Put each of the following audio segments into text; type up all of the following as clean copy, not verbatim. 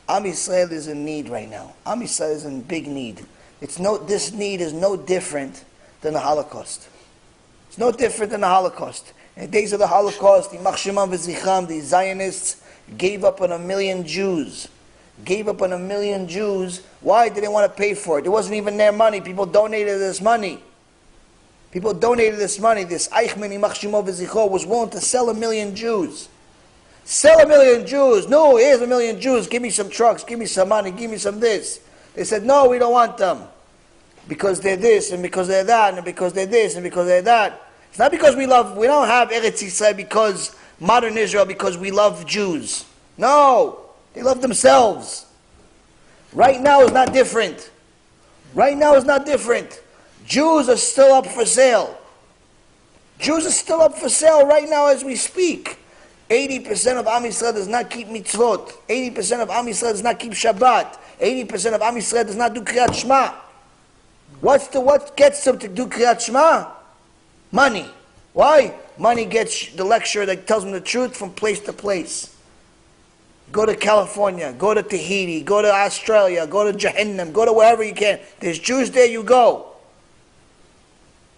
Am Yisrael is in need right now. Am Yisrael is in big need. This need is no different than the Holocaust. It's no different than the Holocaust. In the days of the Holocaust, Yimach Shemo v'zichram, the Zionists gave up on 1 million Jews. Gave up on 1 million Jews. Why? They didn't want to pay for it. It wasn't even their money. People donated this money. People donated this money. This Eichmann Yimach Shemo v'zichro was willing to sell 1 million Jews. Sell 1 million Jews. No, here's 1 million Jews. Give me some trucks. Give me some money. Give me some this. They said, no, we don't want them. Because they're this, and because they're that, and because they're this, and because they're that. It's not because we don't have Eretz Yisrael because modern Israel, because we love Jews. No, they love themselves. Right now is not different. Right now is not different. Jews are still up for sale. Jews are still up for sale right now as we speak. 80% of Am Yisrael does not keep mitzvot. 80% of Am Yisrael does not keep Shabbat. 80% of Am Yisrael does not do Kriyat Shema. What gets them to do Kriyat Shema? Money. Why? Money gets the lecturer that tells them the truth from place to place. Go to California, go to Tahiti, go to Australia, go to Jahannam, go to wherever you can. There's Jews there, you go.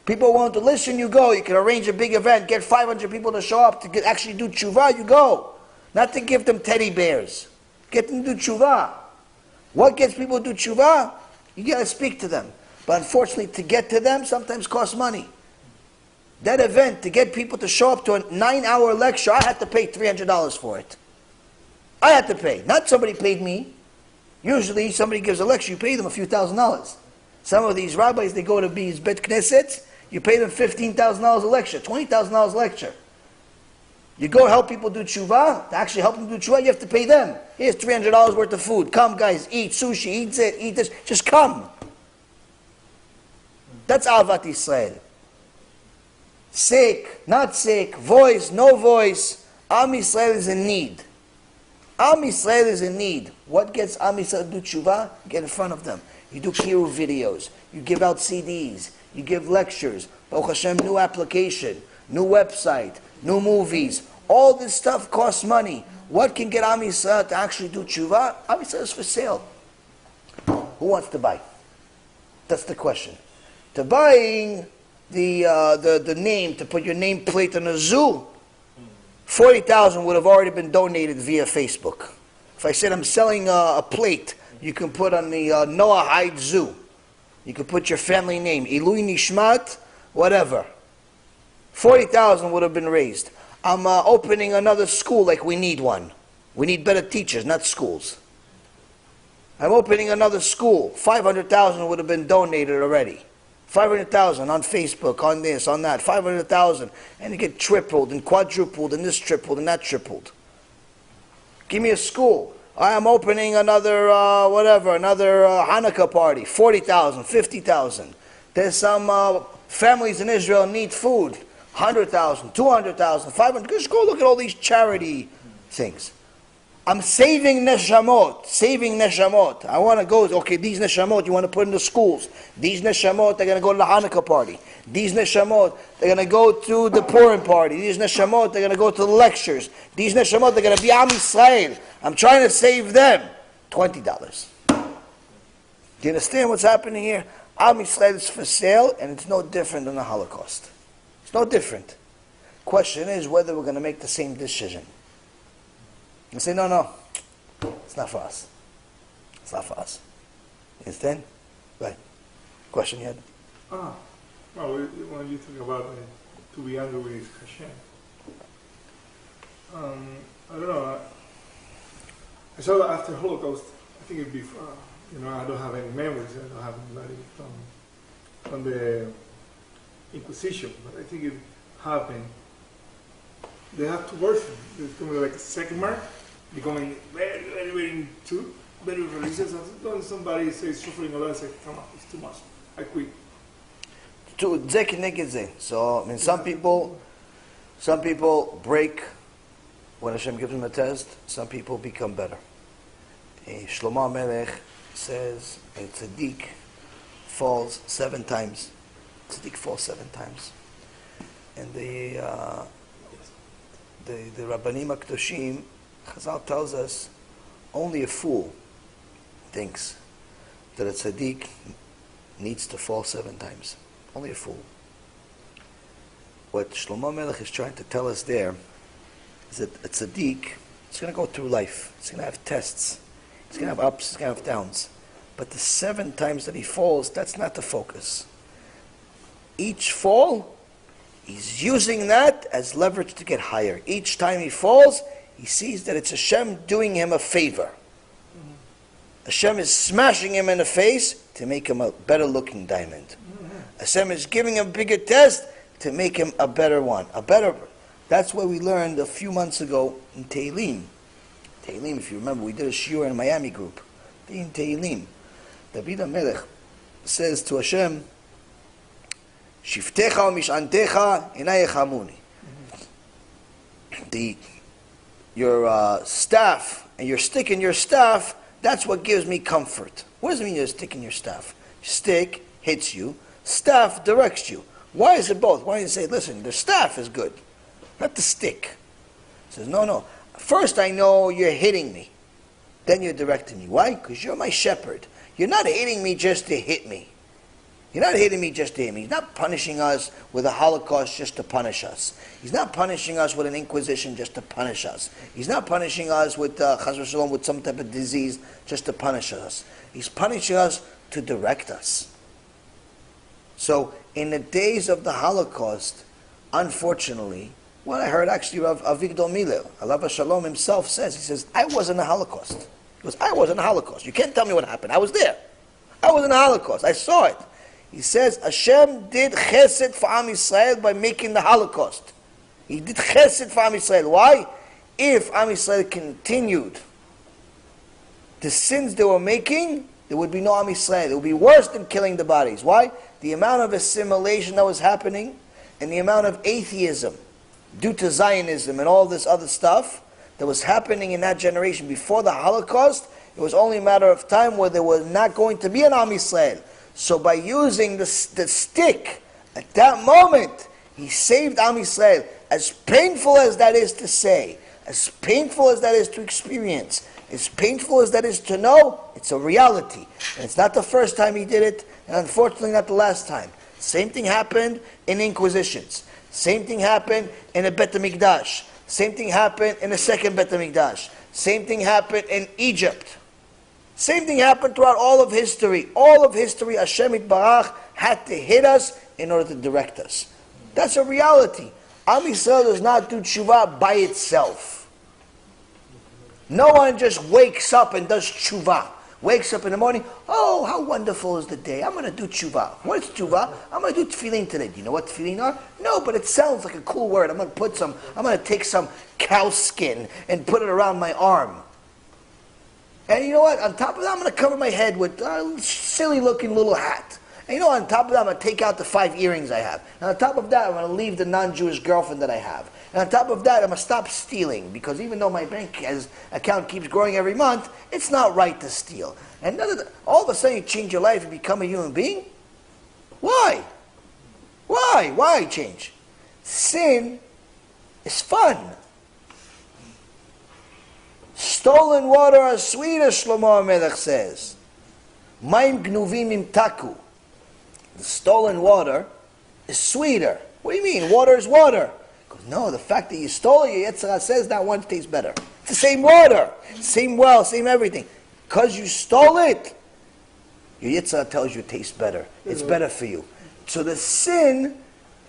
People want to listen, you go. You can arrange a big event, get 500 people to show up to actually do TeShuva, you go. Not to give them teddy bears. Get them to do TeShuva. What gets people to do TeShuva? You got to speak to them. But unfortunately, to get to them sometimes costs money. That event, to get people to show up to a 9-hour lecture, I had to pay $300 for it. I had to pay. Not somebody paid me. Usually, somebody gives a lecture, you pay them a few $1,000s. Some of these rabbis, they go to these bet knesset, you pay them $15,000 a lecture, $20,000 a lecture. You go help people do tshuva, to actually help them do tshuva, you have to pay them. Here's $300 worth of food. Come guys, eat sushi, eat it, eat this. Just come. That's Avat Yisrael. Sick, not sick, voice, no voice. Am Yisrael is in need. Am Yisrael is in need. What gets Am Yisrael to do tshuva? Get in front of them. You do KIRUV videos. You give out CDs. You give lectures. Baruch Hashem, new application, new website, new movies. All this stuff costs money. What can get Am Yisrael to actually do tshuva? Am Yisrael is for sale. Who wants to buy? That's the question. To buying the name, to put your nameplate on a zoo, 40,000 would have already been donated via Facebook. If I said I'm selling a plate, you can put on the Noah Hyde Zoo. You can put your family name, Ilui Nishmat, whatever. 40,000 would have been raised. I'm opening another school like we need one. We need better teachers, not schools. I'm opening another school. 500,000 would have been donated already. 500,000 on Facebook, on this, on that. 500,000. And it get tripled and quadrupled and this tripled and that tripled. Give me a school. I am opening another, another Hanukkah party. 40,000, 50,000. There's some families in Israel need food. 100,000, 200,000, 500. Just go look at all these charity things. I'm saving neshamot, saving neshamot. I want to go, okay, these neshamot you want to put in the schools. These neshamot, they're going to go to the Hanukkah party. These neshamot, they're going to go to the Purim party. These neshamot, they're going to go to the lectures. These neshamot, they're going to be Am Yisrael. I'm trying to save them. $20. Do you understand what's happening here? Am Yisrael is for sale, and it's no different than the Holocaust. It's no different. Question is whether we're going to make the same decision. You say, no, it's not for us. It's not for us. You understand? Right. Question you had? Well, when you talk about to be angry with Hashem, I don't know. I saw that after Holocaust, I think it'd be, I don't have any memories. I don't have anybody from the Inquisition, but I think it happened. They have two versions. There's coming like a second mark, becoming very, very, very religious. And somebody says suffering a lot, I say, come on, it's too much. I quit. So, I mean, some people break when Hashem gives them a test. Some people become better. Shlomo Melech says a tzaddik falls 7 times. Tzaddik falls 7 times. And the Rabbanim HaKadoshim, Chazal tells us, Only a fool thinks that a tzaddik needs to fall 7 times. Only a fool. What Shlomo Melech is trying to tell us there is that a tzaddik is going to go through life. It's going to have tests. It's going to have ups, it's going to have downs. But the 7 times that he falls, that's not the focus. Each fall, he's using that as leverage to get higher. Each time he falls, he sees that it's Hashem doing him a favor. Hashem is smashing him in the face to make him a better looking diamond. Hashem is giving him a bigger test to make him a better one. That's what we learned a few months ago in Tehillim. Tehillim, if you remember, we did a shiur in Miami group. In Tehillim, David HaMelech says to Hashem, Shiftecha u'mishantecha inay yechamuni. Your staff and your stick in your staff, that's what gives me comfort. What does it mean, your stick in your staff? Stick hits you, staff directs you. Why is it both? Why don't you say, listen, the staff is good, not the stick? He says, no. First I know you're hitting me, then you're directing me. Why? Because you're my shepherd. You're not hitting me just to hit me. You're not hitting me just to hit me. He's not punishing us with a Holocaust just to punish us. He's not punishing us with an Inquisition just to punish us. He's not punishing us with Chas v'Shalom with some type of disease just to punish us. He's punishing us to direct us. So in the days of the Holocaust, unfortunately, what I heard actually of Avigdor Mileu, Alav Shalom himself says, I was in the Holocaust. He goes, I was in the Holocaust. You can't tell me what happened. I was there. I was in the Holocaust. I saw it. He says, Hashem did chesed for Am Yisrael by making the Holocaust. He did chesed for Am Yisrael. Why? If Am Yisrael continued the sins they were making, there would be no Am Yisrael. It would be worse than killing the bodies. Why? The amount of assimilation that was happening and the amount of atheism due to Zionism and all this other stuff that was happening in that generation before the Holocaust, it was only a matter of time where there was not going to be an Am Yisrael. So by using the stick at that moment, he saved Am Yisrael. As painful as that is to say, as painful as that is to experience, as painful as that is to know, it's a reality. And it's not the first time he did it, and unfortunately not the last time. Same thing happened in Inquisitions. Same thing happened in the Bet HaMikdash. Same thing happened in the second Bet HaMikdash. Same thing happened in Egypt. Same thing happened throughout all of history. All of history, Hashem Yitbarach had to hit us in order to direct us. That's a reality. Am Yisrael does not do tshuva by itself. No one just wakes up and does tshuva. Wakes up in the morning, oh, how wonderful is the day. I'm going to do tshuva. What is tshuva? I'm going to do tefillin today. Do you know what tefillin are? No, but it sounds like a cool word. I'm going to take some cow skin and put it around my arm. And you know what? On top of that, I'm going to cover my head with a silly-looking little hat. And you know what? On top of that, I'm going to take out the 5 earrings I have. And on top of that, I'm going to leave the non-Jewish girlfriend that I have. And on top of that, I'm going to stop stealing. Because even though my bank account keeps growing every month, it's not right to steal. And all of a sudden, you change your life and become a human being? Why? Why change? Sin is fun. Stolen water are sweeter, Shlomo HaMelech says. Maim gnuvim im taku. The stolen water is sweeter. What do you mean? Water is water. Goes, no, the fact that you stole it, your Yetzer Hara says that one tastes better. It's the same water, same well, same everything. Because you stole it, your Yetzer Hara tells you it tastes better. It's better for you. So the sin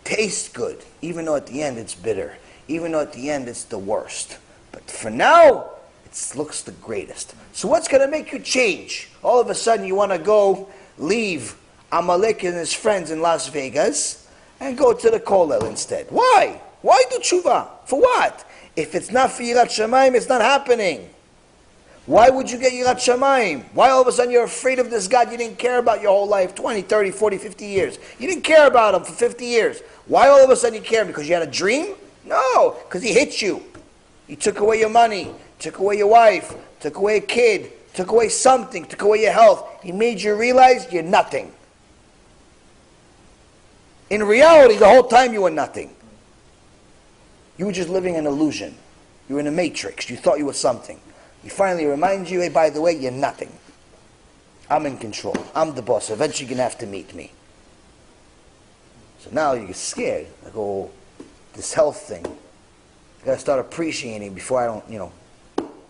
tastes good, even though at the end it's bitter. Even though at the end it's the worst. But for now, it looks the greatest. So what's going to make you change? All of a sudden you want to go leave Amalek and his friends in Las Vegas and go to the Kollel instead. Why? Why do tshuva? For what? If it's not for Yirat Shamayim, it's not happening. Why would you get Yirat Shamayim? Why all of a sudden you're afraid of this God you didn't care about your whole life, 20, 30, 40, 50 years? You didn't care about him for 50 years. Why all of a sudden you care? Because you had a dream? No, because he hit you. He took away your money, took away your wife, took away a kid, took away something, took away your health. He made you realize you're nothing. In reality, the whole time you were nothing. You were just living an illusion. You were in a matrix. You thought you were something. He finally reminds you, hey, by the way, you're nothing. I'm in control. I'm the boss. Eventually you're going to have to meet me. So now you get scared. Like, oh, this health thing. I got to start appreciating before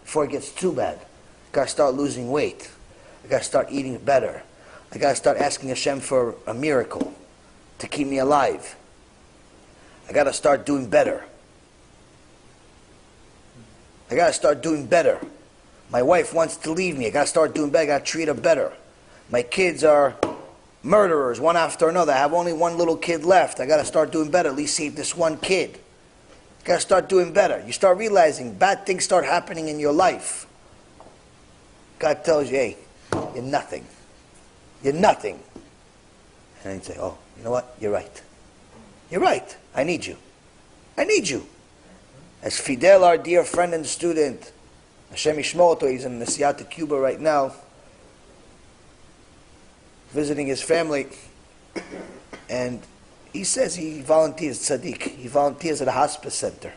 before it gets too bad. I got to start losing weight. I got to start eating better. I got to start asking Hashem for a miracle to keep me alive. I got to start doing better. I got to start doing better. My wife wants to leave me. I got to start doing better. I got to treat her better. My kids are murderers, one after another. I have only one little kid left. I got to start doing better. At least save this one kid. I got to start doing better. You start realizing bad things start happening in your life. God tells you, hey, you're nothing. You're nothing. And then you say, oh, you know what? You're right. You're right. I need you. I need you. As Fidel, our dear friend and student, Hashem Yishmor Oto, he's in Nesiat Cuba right now, visiting his family, and he says he volunteers, tzaddik, he volunteers at a hospice center.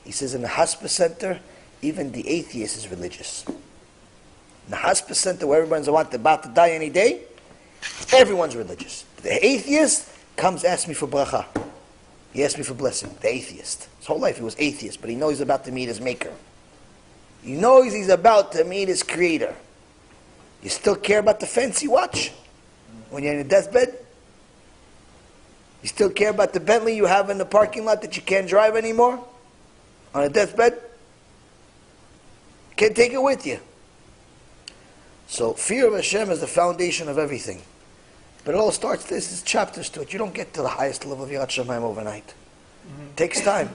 He says in the hospice center, even the atheist is religious. In the hospice center where everyone's about to die any day, everyone's religious. The atheist comes, asks me for bracha. He asked me for blessing. The atheist. His whole life he was atheist, but he knows he's about to meet his maker. He knows he's about to meet his creator. You still care about the fancy watch when you're in a deathbed? You still care about the Bentley you have in the parking lot that you can't drive anymore? On a deathbed? Can't take it with you. So fear of Hashem is the foundation of everything. But it all starts, there's chapters to it. You don't get to the highest level of Yirat Shamayim overnight. It takes time.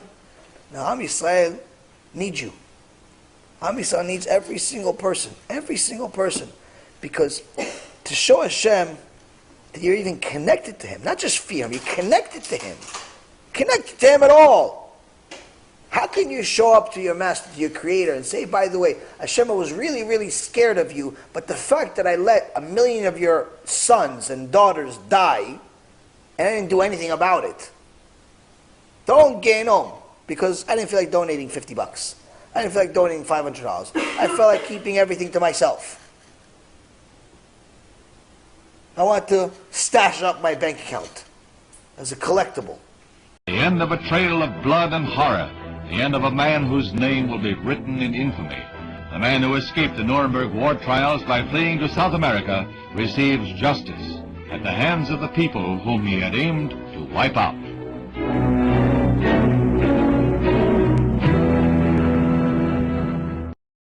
Now Am Yisrael needs you. Am Yisrael needs every single person. Every single person. Because to show Hashem that you're even connected to Him, not just fear Him, you're connected to Him. Connected to Him at all. How can you show up to your master, to your creator, and say, by the way, Hashem, I was really, really scared of you, but the fact that I let 1 million of your sons and daughters die, and I didn't do anything about it, don't gain home, because I didn't feel like donating $50. I didn't feel like donating $500. I felt like keeping everything to myself. I want to stash up my bank account as a collectible. The end of a trail of blood and horror. The end of a man whose name will be written in infamy. The man who escaped the Nuremberg war trials by fleeing to South America receives justice at the hands of the people whom he had aimed to wipe out.